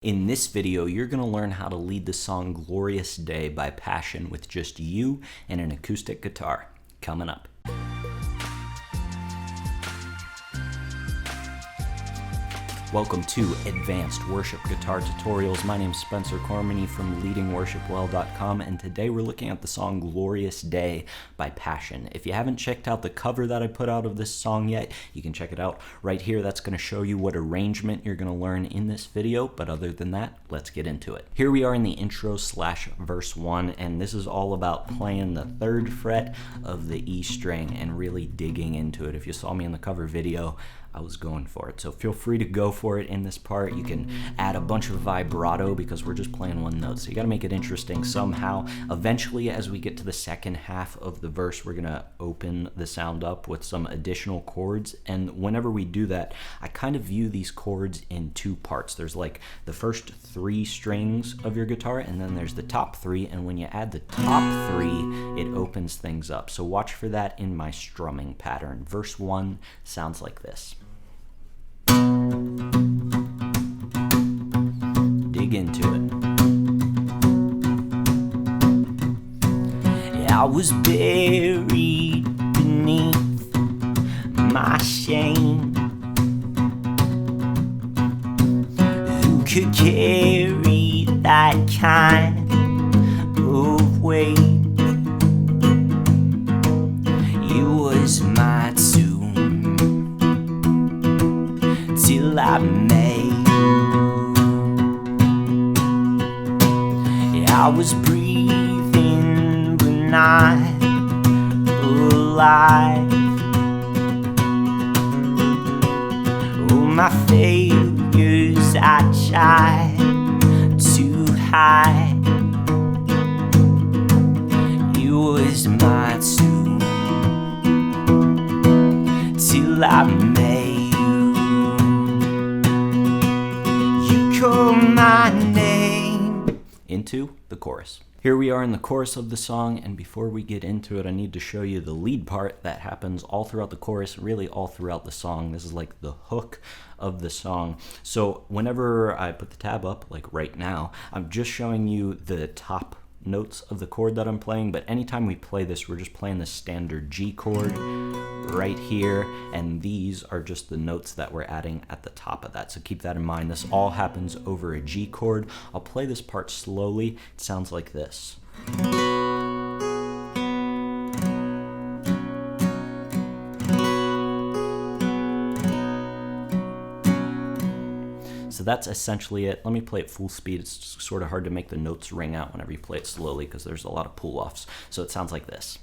In this video, you're going to learn how to lead the song Glorious Day by Passion with just you and an acoustic guitar. Coming up. Welcome to Advanced Worship Guitar Tutorials. My name's Spencer Cormany from leadingworshipwell.com, and today we're looking at the song Glorious Day by Passion. If you haven't checked out the cover that I put out of this song yet, you can check it out right here. That's going to show you what arrangement you're going to learn in this video, but other than that, let's get into it. Here we are in the intro / verse 1, and this is all about playing the 3rd fret of the E string and really digging into it. If you saw me in the cover video, I was going for it. So feel free to go for it in this part. You can add a bunch of vibrato because we're just playing one note. So you got to make it interesting somehow. Eventually, as we get to the second half of the verse, we're going to open the sound up with some additional chords. And whenever we do that, I kind of view these chords in 2 parts. There's like the first 3 strings of your guitar, and then there's the top 3. And when you add the top 3, it opens things up. So watch for that in my strumming pattern. Verse 1 sounds like this. Dig into it. I was buried beneath my shame. Who could carry that kind of weight? It was my tomb till I made. I was breathing but not alive. Oh, my failures I tried to hide. It was my tomb till I made you call my name. Into the chorus. Here we are in the chorus of the song, and before we get into it, I need to show you the lead part that happens all throughout the chorus, really all throughout the song. This is like the hook of the song. So whenever I put the tab up, like right now, I'm just showing you the top notes of the chord that I'm playing, but anytime we play this, we're just playing the standard G chord right here, and these are just the notes that we're adding at the top of that. So keep that in mind. This all happens over a G chord. I'll play this part slowly. It sounds like this. So that's essentially it. Let me play it full speed. It's sort of hard to make the notes ring out whenever you play it slowly because there's a lot of pull-offs. So it sounds like this.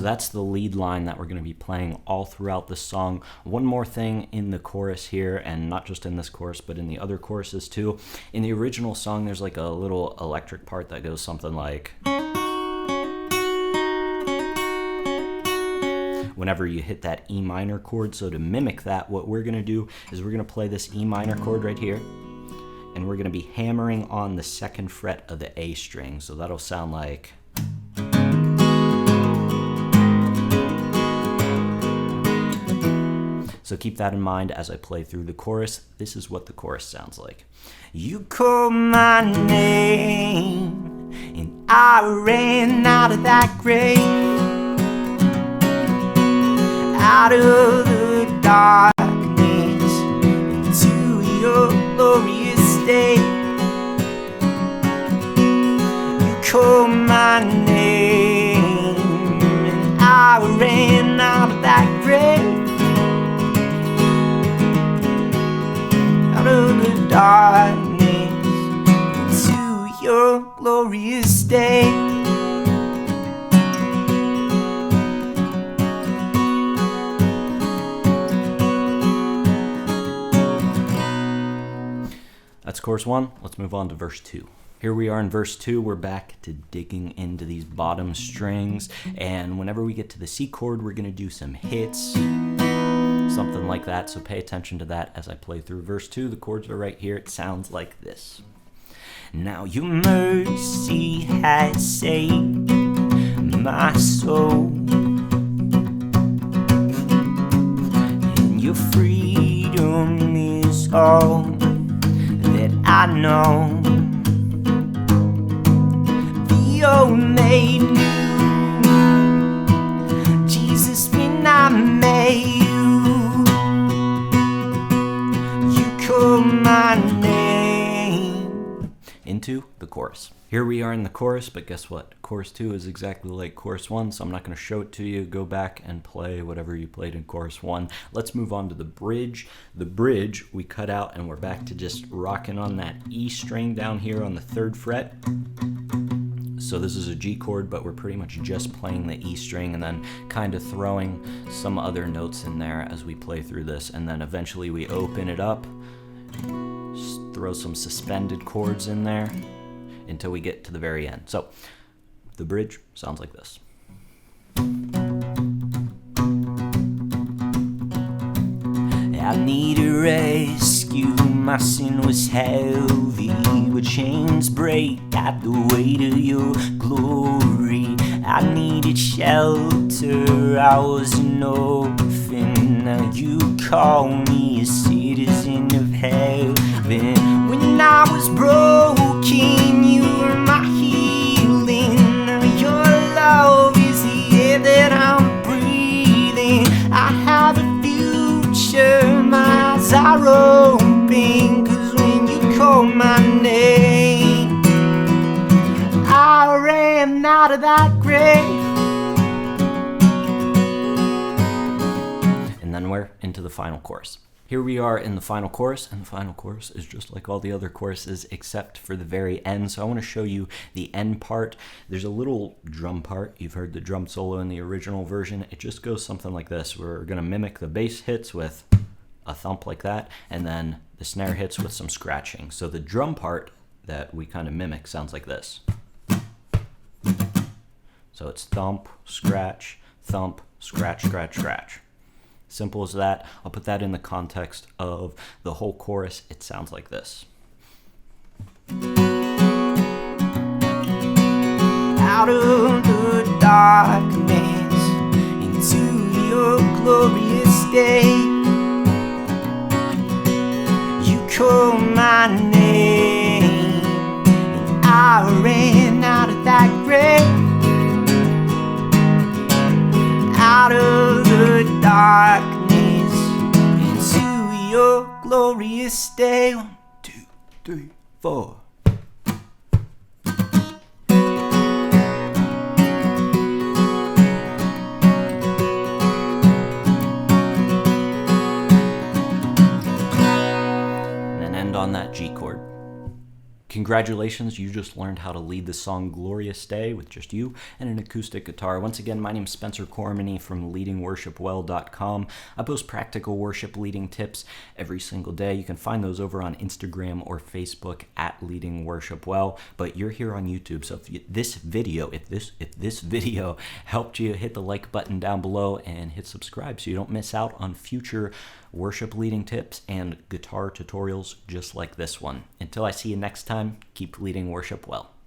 That's the lead line that we're going to be playing all throughout the song. One more thing in the chorus here, and not just in this chorus, but in the other choruses too. In the original song, there's like a little electric part that goes something like, whenever you hit that E minor chord. So to mimic that, what we're going to do is we're going to play this E minor chord right here, and we're going to be hammering on the 2nd fret of the A string. So that'll sound like... So keep that in mind as I play through the chorus. This is what the chorus sounds like. You called my name, and I ran out of that grave, out of the darkness, into your glorious day. You called my name, and I ran out of that grave, of the darkness into your glorious day. That's chorus 1. Let's move on to verse 2. Here we are in verse 2. We're back to digging into these bottom strings, and whenever we get to the C chord, we're going to do some hits, something like that. So pay attention to that as I play through verse 2. The chords are right here. It sounds like this. Now your mercy has saved my soul. And your freedom is all that I know. The old made new, Jesus, when I met you called my name. Into the chorus. Here we are in the chorus, but guess what? Chorus 2 is exactly like chorus 1, so I'm not going to show it to you. Go back and play whatever you played in chorus 1. Let's move on to the bridge. The bridge we cut out, and we're back to just rocking on that E string down here on the 3rd fret. So this is a G chord, but we're pretty much just playing the E string and then kind of throwing some other notes in there as we play through this. And then eventually we open it up, throw some suspended chords in there until we get to the very end. So the bridge sounds like this. I need a rescue, my sin was heavy, but chains break at the weight of your glory. I needed shelter, I was an orphan, now you call me a citizen of heaven. When I was broken, you were my healing, now your love is the air that I'm breathing. I have a future, my eyes are open, 'cause when you call my name, I ran out of that grave. And then we're into the final chorus. Here we are in the final chorus, and the final chorus is just like all the other choruses except for the very end. So I want to show you the end part. There's a little drum part. You've heard the drum solo in the original version. It just goes something like this. We're going to mimic the bass hits with a thump like that, and then the snare hits with some scratching. So the drum part that we kind of mimic sounds like this. So it's thump, scratch, scratch, scratch. Simple as that. I'll put that in the context of the whole chorus. It sounds like this. Out of the darkness into your glorious day, you call my name, and I ran out of that grave. Out of the darkness into your glorious day. 1, 2, 3, 4. And then end on that G chord. Congratulations, you just learned how to lead the song Glorious Day with just you and an acoustic guitar. Once again, my name's Spencer Cormany from leadingworshipwell.com. I post practical worship leading tips every single day. You can find those over on Instagram or Facebook at Leading Worship Well, but you're here on YouTube. So if this video helped you, hit the like button down below and hit subscribe so you don't miss out on future worship leading tips and guitar tutorials just like this one. Until I see you next time, keep leading worship well.